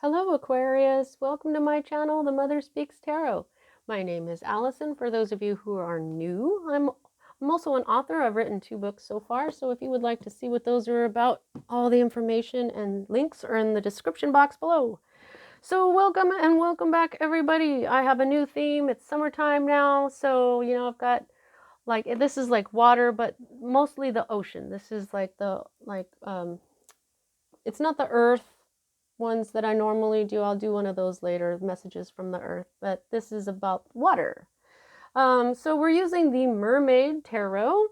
Hello Aquarius, welcome to my channel, The Mother Speaks Tarot. My name is Allison. For those of you who are new, I'm also an author. I've written 2 books so far, so if you would like to see what those are about, all the information and links are in the description box below. So welcome and welcome back everybody. I have a new theme. It's summertime now, so I've got this is like water, but mostly the ocean. This is like it's not the earth ones that I normally do. I'll do one of those later, messages from the earth, but this is about water. So we're using the Mermaid Tarot,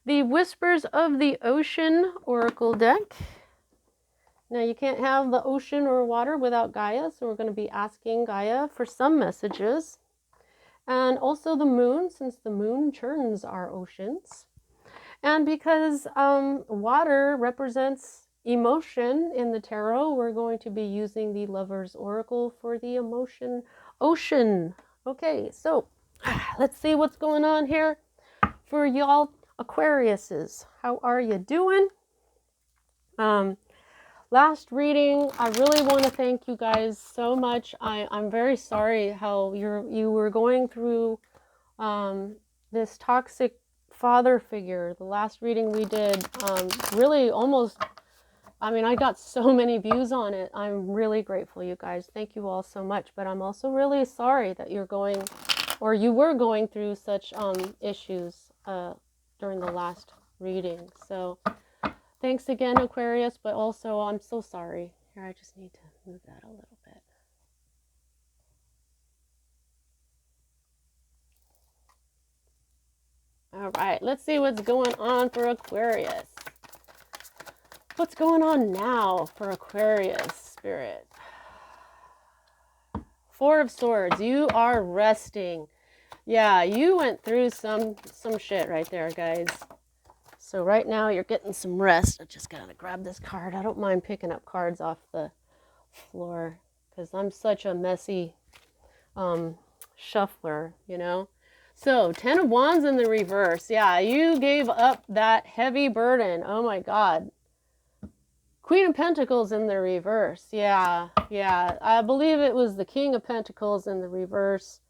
the Whispers of the Ocean Oracle deck. Now you can't have the ocean or water without Gaia, so we're going to be asking Gaia for some messages. And also the moon, since the moon churns our oceans. And because water represents emotion in the tarot, we're going to be using the Lover's Oracle for the emotion ocean. Okay, so let's see what's going on here for y'all Aquariuses. How are you doing? Last reading, I really want to thank you guys so much. I'm very sorry how you were going through this toxic father figure. The last reading we did, really almost, I got so many views on it. I'm really grateful, you guys. Thank you all so much. But I'm also really sorry that you're going, or you were going through such issues during the last reading. So thanks again, Aquarius, but also I'm so sorry. Here, I just need to move that a little bit. All right, let's see what's going on for Aquarius. What's going on now for Aquarius, Spirit? 4 of Swords, you are resting. Yeah, you went through some shit right there, guys. So right now you're getting some rest. I just gotta grab this card. I don't mind picking up cards off the floor because I'm such a messy shuffler, So 10 of Wands in the reverse. Yeah, you gave up that heavy burden. Oh my God. Queen of Pentacles in the reverse. Yeah. I believe it was the King of Pentacles in the reverse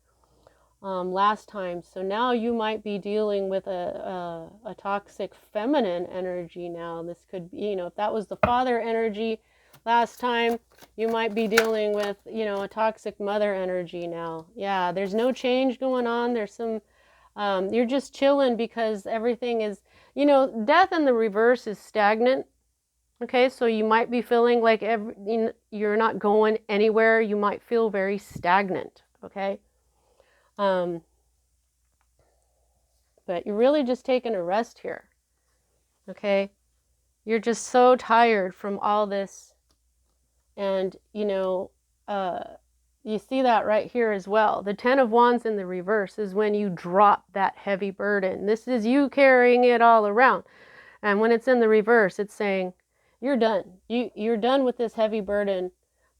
last time. So now you might be dealing with a toxic feminine energy now. This could be, if that was the father energy last time, you might be dealing with, a toxic mother energy now. Yeah, there's no change going on. There's some, you're just chilling because everything is, death in the reverse is stagnant. Okay, so you might be feeling like you're not going anywhere. You might feel very stagnant, okay? But you're really just taking a rest here, okay? You're just so tired from all this. And, you see that right here as well. The 10 of Wands in the reverse is when you drop that heavy burden. This is you carrying it all around. And when it's in the reverse, it's saying, you're done. You're done with this heavy burden,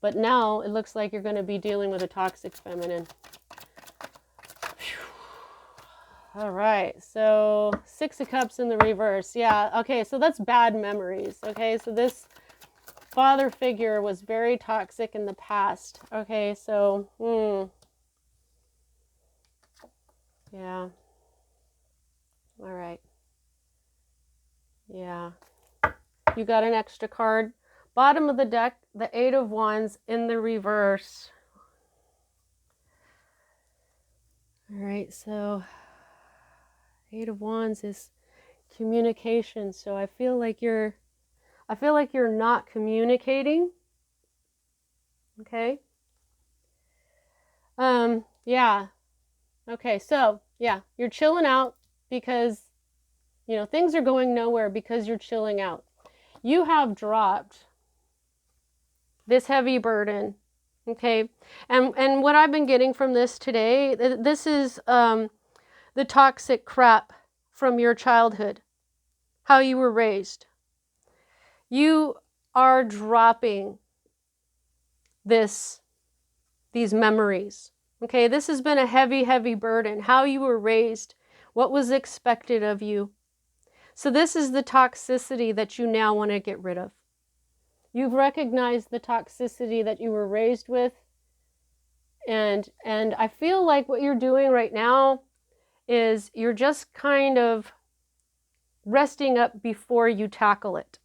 but now it looks like you're going to be dealing with a toxic feminine. All right, so 6 of Cups in the reverse. Yeah, okay, so that's bad memories. Okay, so this father figure was very toxic in the past. Okay, so, yeah. All right. Yeah. You got an extra card. Bottom of the deck, the 8 of Wands in the reverse. All right, so 8 of Wands is communication. So I feel like you're not communicating. Okay. Yeah. Okay, so yeah, you're chilling out because things are going nowhere because you're chilling out. You have dropped this heavy burden, okay? And what I've been getting from this today, this is the toxic crap from your childhood, how you were raised. You are dropping these memories, okay? This has been a heavy, heavy burden, how you were raised, what was expected of you. So this is the toxicity that you now want to get rid of. You've recognized the toxicity that you were raised with. And I feel like what you're doing right now is you're just kind of resting up before you tackle it.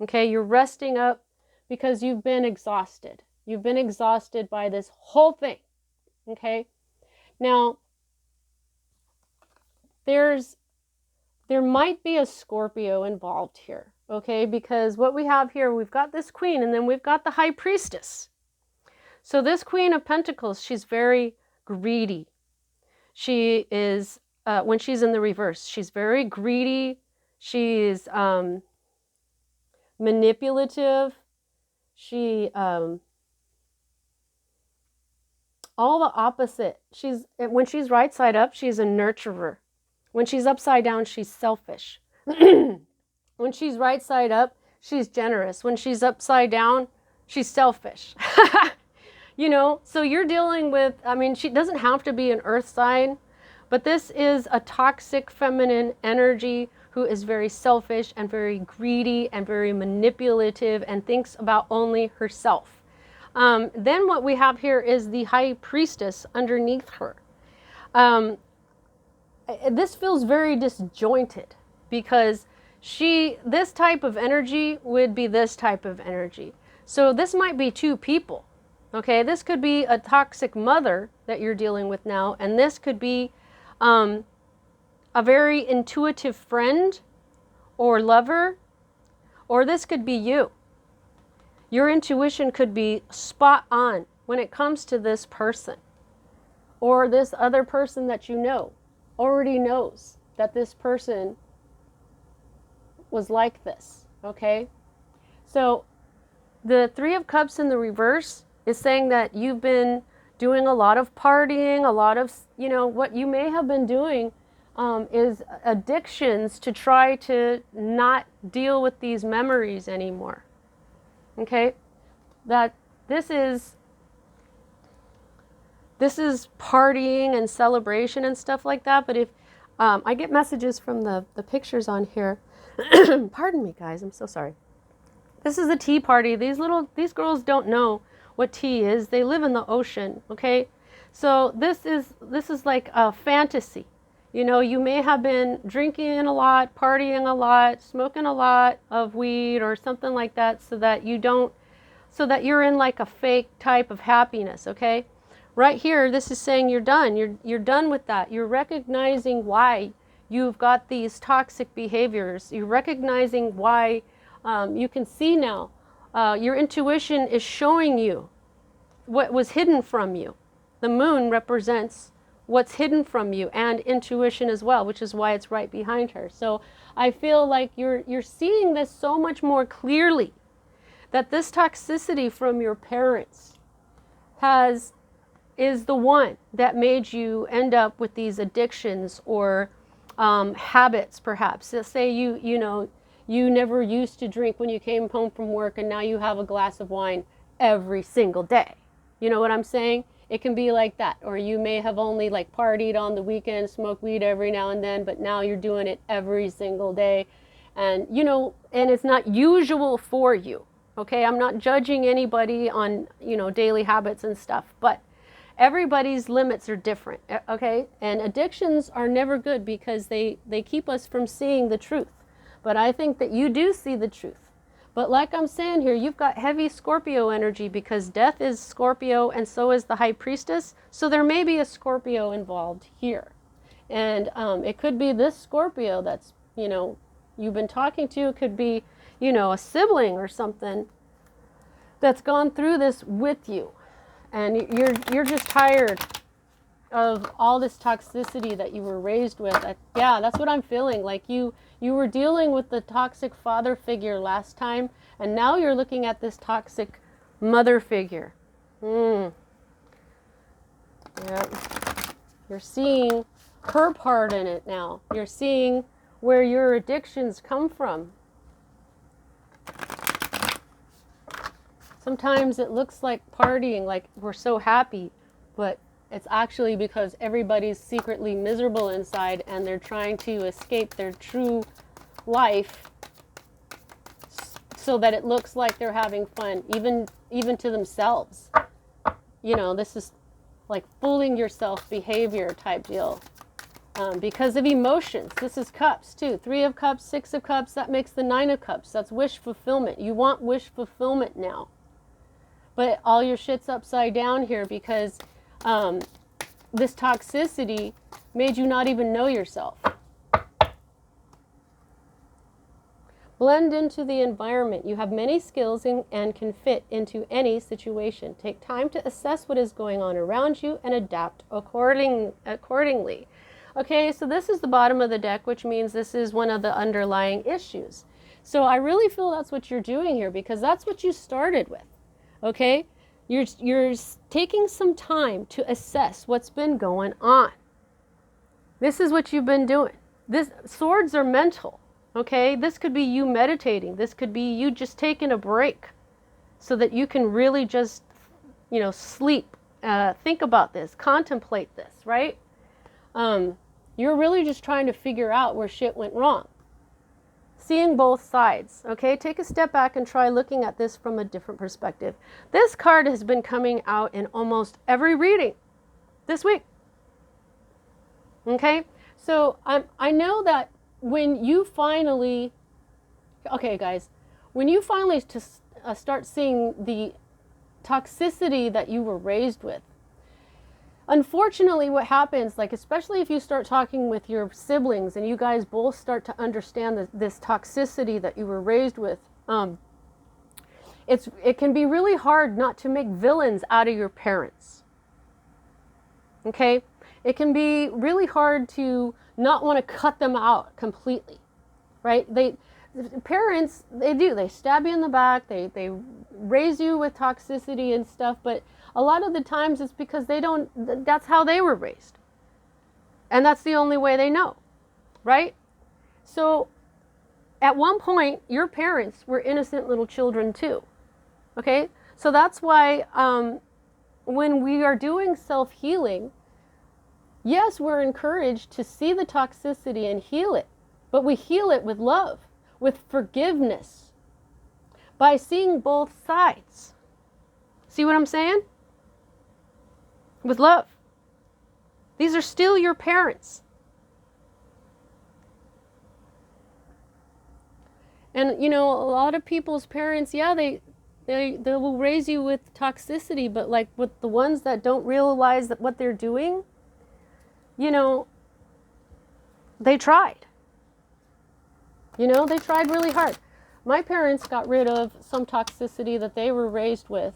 Okay, you're resting up because you've been exhausted. You've been exhausted by this whole thing. Okay, now there might be a Scorpio involved here. Okay, because what we have here, we've got this queen and then we've got the high priestess. So this Queen of Pentacles, she's very greedy. She is, when she's in the reverse, she's very greedy. She's manipulative. She, all the opposite. When she's right side up, she's a nurturer. When she's upside down, she's selfish. When she's right side up, she's generous. When she's upside down, she's selfish. You know, so you're dealing with, I mean, she doesn't have to be an earth sign, but this is a toxic feminine energy who is very selfish and very greedy and very manipulative and thinks about only herself. Then what we have here is the high priestess underneath her. This feels very disjointed because this type of energy would be this type of energy. So this might be two people. Okay, this could be a toxic mother that you're dealing with now, and this could be a very intuitive friend or lover, or this could be you. Your intuition could be spot on when it comes to this person, or this other person that you know already knows that this person was like this. Okay, so the Three of Cups in the reverse is saying that you've been doing a lot of partying, a lot of, you know, what you may have been doing is addictions to try to not deal with these memories anymore. Okay? That this is partying and celebration and stuff like that, but if I get messages from the pictures on here, pardon me guys, I'm so sorry. This is a tea party. These girls don't know what tea is. They live in the ocean, okay? So this is like a fantasy. You know, you may have been drinking a lot, partying a lot, smoking a lot of weed or something like that so that you're in like a fake type of happiness, okay? Right here, this is saying you're done. You're done with that. You're recognizing why you've got these toxic behaviors. You're recognizing why you can see now. Your intuition is showing you what was hidden from you. The moon represents what's hidden from you and intuition as well, which is why it's right behind her. So I feel like you're seeing this so much more clearly, that this toxicity from your parents is the one that made you end up with these addictions or habits, perhaps. Let's say you never used to drink when you came home from work and now you have a glass of wine every single day. You know what I'm saying? It can be like that. Or you may have only like partied on the weekend, smoked weed every now and then, but now you're doing it every single day. And, you know, and it's not usual for you. Okay, I'm not judging anybody on, you know, daily habits and stuff, but everybody's limits are different, okay? And addictions are never good because they keep us from seeing the truth. But I think that you do see the truth. But like I'm saying here, you've got heavy Scorpio energy because death is Scorpio and so is the high priestess. So there may be a Scorpio involved here. And it could be this Scorpio that's, you know, you've been talking to. It could be, you know, a sibling or something that's gone through this with you. And you're just tired of all this toxicity that you were raised with. Yeah, that's what I'm feeling. Like you were dealing with the toxic father figure last time, and now you're looking at this toxic mother figure. Yeah. You're seeing her part in it now. You're seeing where your addictions come from. Sometimes it looks like partying, like we're so happy, but it's actually because everybody's secretly miserable inside and they're trying to escape their true life so that it looks like they're having fun, even to themselves. You know, this is like fooling yourself behavior type deal. Because of emotions. This is cups too. 3 of cups, 6 of cups, that makes the 9 of cups. That's wish fulfillment. You want wish fulfillment now. But all your shit's upside down here because this toxicity made you not even know yourself. Blend into the environment. You have many skills and can fit into any situation. Take time to assess what is going on around you and adapt accordingly. Okay, so this is the bottom of the deck, which means this is one of the underlying issues. So I really feel that's what you're doing here because that's what you started with. Okay? You're taking some time to assess what's been going on. This is what you've been doing. This swords are mental. Okay? This could be you meditating. This could be you just taking a break so that you can really just, you know, sleep, think about this, contemplate this, right? You're really just trying to figure out where shit went wrong. Seeing both sides, okay? Take a step back and try looking at this from a different perspective. This card has been coming out in almost every reading this week. Okay? So I know that when you finally, okay guys, when you finally start seeing the toxicity that you were raised with, unfortunately, what happens, like especially if you start talking with your siblings and you guys both start to understand this toxicity that you were raised with, it can be really hard not to make villains out of your parents. Okay? It can be really hard to not want to cut them out completely, right? Parents, they stab you in the back, they raise you with toxicity and stuff, but a lot of the times it's because that's how they were raised. And that's the only way they know, right? So at one point, your parents were innocent little children too, okay? So that's why when we are doing self-healing, yes, we're encouraged to see the toxicity and heal it, but we heal it with love, with forgiveness, by seeing both sides. See what I'm saying? With love. These are still your parents. And you know, a lot of people's parents, yeah, they will raise you with toxicity, but like with the ones that don't realize that what they're doing, you know, they tried. You know, they tried really hard. My parents got rid of some toxicity that they were raised with,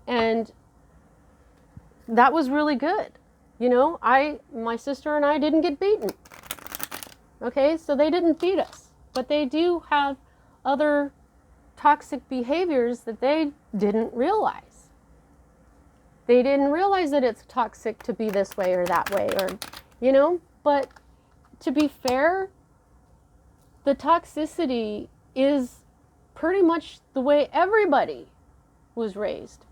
and that was really good. You know, my sister and I didn't get beaten. Okay, so they didn't beat us, but they do have other toxic behaviors that they didn't realize. They didn't realize that it's toxic to be this way or that way, or, you know, but to be fair, the toxicity is pretty much the way everybody was raised.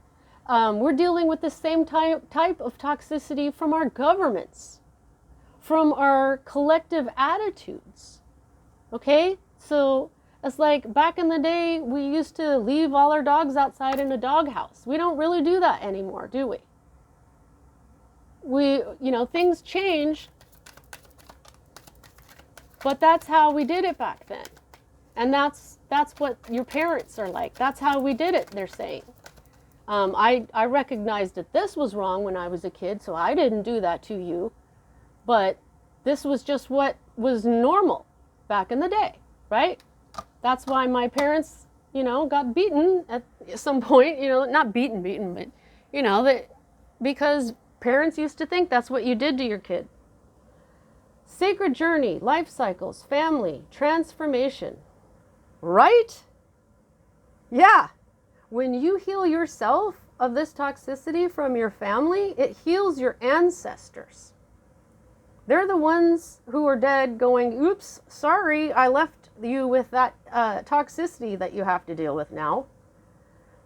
We're dealing with the same type of toxicity from our governments, from our collective attitudes. Okay? So it's like back in the day, we used to leave all our dogs outside in a doghouse. We don't really do that anymore, do we? You know, things change, but that's how we did it back then. And that's what your parents are like. That's how we did it, they're saying. I recognized that this was wrong when I was a kid, so I didn't do that to you. But this was just what was normal back in the day, right? That's why my parents, you know, got beaten at some point, you know, not beaten, but, you know, because parents used to think that's what you did to your kid. Sacred journey, life cycles, family, transformation, right? Yeah. When you heal yourself of this toxicity from your family, it heals your ancestors. They're the ones who are dead going, oops, sorry, I left you with that toxicity that you have to deal with now.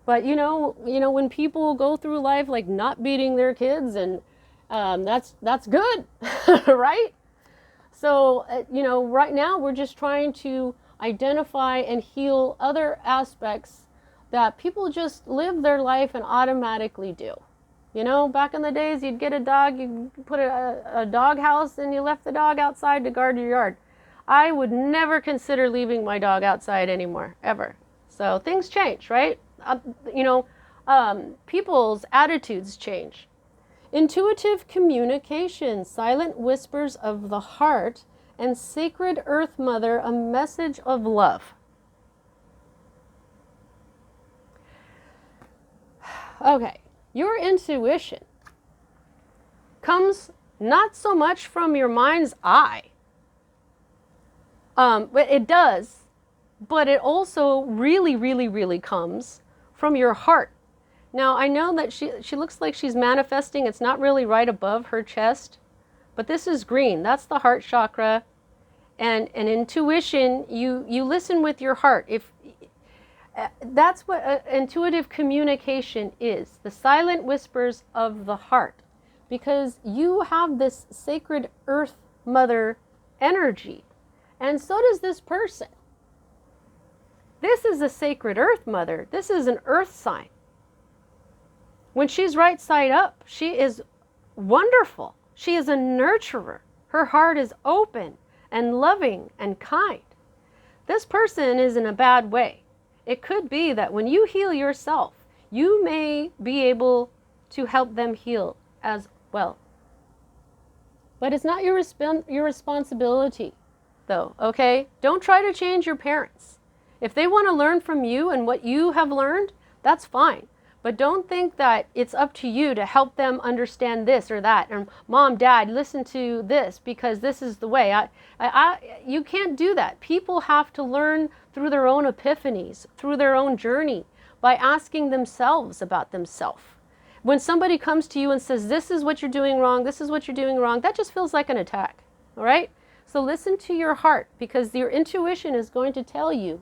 But you know, when people go through life like not beating their kids, and that's good, right? So, you know, right now we're just trying to identify and heal other aspects that people just live their life and automatically do. You know, back in the days, you'd get a dog, you put a dog house, and you left the dog outside to guard your yard. I would never consider leaving my dog outside anymore, ever. So things change, right? People's attitudes change. Intuitive communication, silent whispers of the heart, and sacred Earth Mother, a message of love. Okay, your intuition comes not so much from your mind's eye. But it does, but it also really, really, really comes from your heart. Now, I know that she looks like she's manifesting. It's not really right above her chest, but this is green. That's the heart chakra. And intuition, you listen with your heart. That's what intuitive communication is, the silent whispers of the heart, because you have this sacred Earth Mother energy, and so does this person. This is a sacred Earth Mother. This is an earth sign. When she's right side up, she is wonderful. She is a nurturer. Her heart is open and loving and kind. This person is in a bad way. It could be that when you heal yourself, you may be able to help them heal as well. But it's not your responsibility, though, okay? Don't try to change your parents. If they want to learn from you and what you have learned, that's fine. But don't think that it's up to you to help them understand this or that. And Mom, Dad, listen to this because this is the way. You can't do that. People have to learn through their own epiphanies, through their own journey, by asking themselves about themselves. When somebody comes to you and says, this is what you're doing wrong, this is what you're doing wrong, that just feels like an attack, all right? So listen to your heart, because your intuition is going to tell you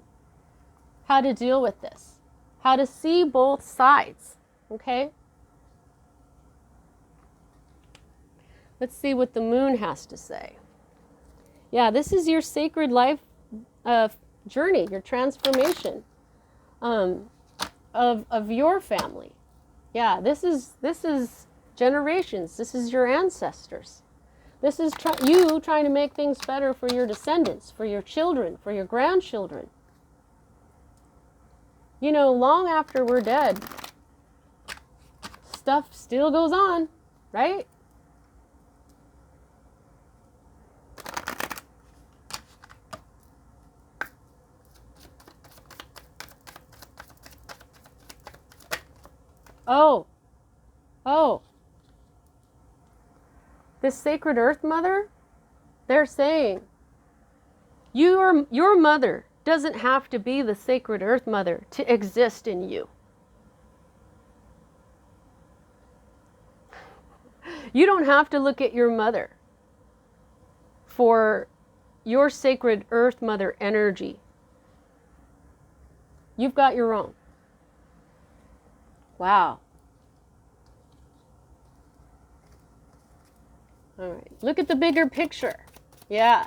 how to deal with this. How to see both sides, okay? Let's see what the moon has to say. Yeah, this is your sacred life journey, your transformation of your family. Yeah, this is generations. This is your ancestors. This is you trying to make things better for your descendants, for your children, for your grandchildren. You know, long after we're dead, stuff still goes on, right? Oh, this sacred Earth Mother, they're saying, your mother doesn't have to be the sacred Earth Mother to exist in you. You don't have to look at your mother for your sacred Earth Mother energy. You've got your own. Wow. All right, look at the bigger picture. Yeah,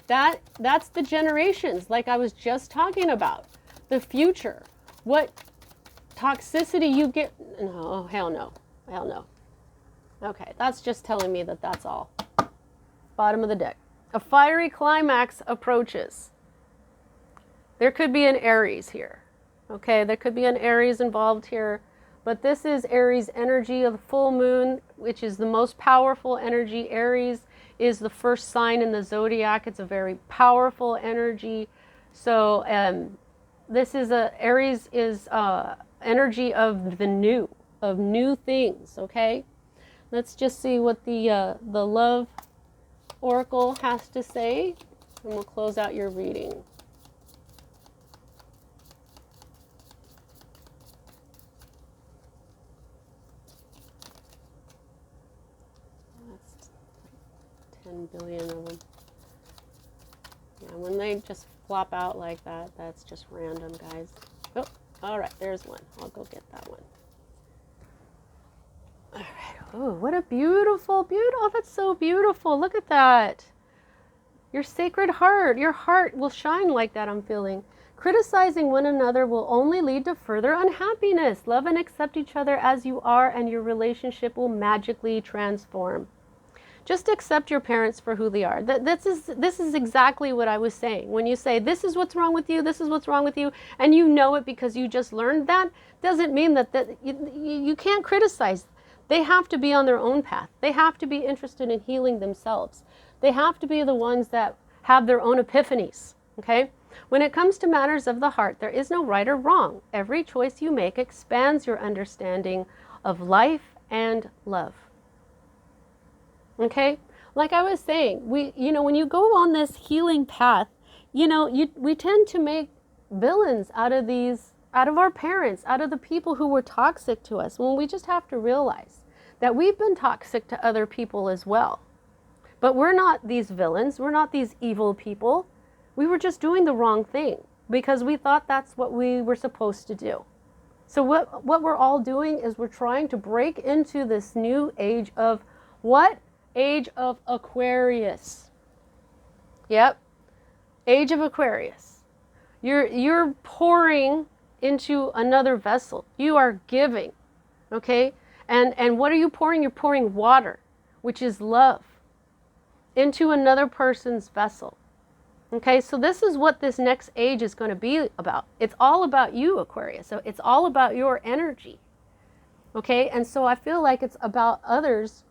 that's the generations, like I was just talking about. The future. What toxicity you get. No, oh, hell no. Hell no. Okay, that's just telling me that that's all. Bottom of the deck. A fiery climax approaches. There could be an Aries here. Okay, there could be an Aries involved here. But this is Aries energy of the full moon, which is the most powerful energy. Aries is the first sign in the zodiac. It's a very powerful energy. So this is Aries is energy of the new, of new things. Okay, let's just see what the love oracle has to say, and we'll close out your reading. That's 10 billion of them. Yeah, when they just flop out like that, that's just random, guys. Oh, all right, there's one. I'll go get that one. All right. Oh, what a beautiful, beautiful. Oh, that's so beautiful. Look at that. Your sacred heart, your heart will shine like that, I'm feeling. Criticizing one another will only lead to further unhappiness. Love and accept each other as you are, and your relationship will magically transform. Just accept your parents for who they are. This is exactly what I was saying. When you say, this is what's wrong with you, this is what's wrong with you, and you know it because you just learned that, doesn't mean that you can't criticize. They have to be on their own path. They have to be interested in healing themselves. They have to be the ones that have their own epiphanies, okay? When it comes to matters of the heart, there is no right or wrong. Every choice you make expands your understanding of life and love. Okay, like I was saying, when you go on this healing path, we tend to make villains out of our parents, out of the people who were toxic to us, when we just have to realize that we've been toxic to other people as well. But we're not these villains, we're not these evil people. We were just doing the wrong thing because we thought that's what we were supposed to do. So what we're all doing is we're trying to break into this new age of what? Age of Aquarius. Yep. Age of Aquarius. You're pouring into another vessel. You are giving. Okay? And what are you pouring? You're pouring water, which is love, into another person's vessel. Okay? So this is what this next age is going to be about. It's all about you, Aquarius. So it's all about your energy. Okay? And so I feel like it's about others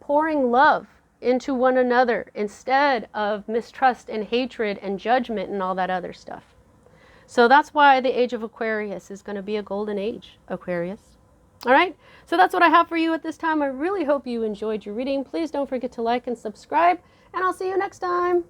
pouring love into one another instead of mistrust and hatred and judgment and all that other stuff. So that's why the age of Aquarius is going to be a golden age, Aquarius. All right, so that's what I have for you at this time. I really hope you enjoyed your reading. Please don't forget to like and subscribe, and I'll see you next time.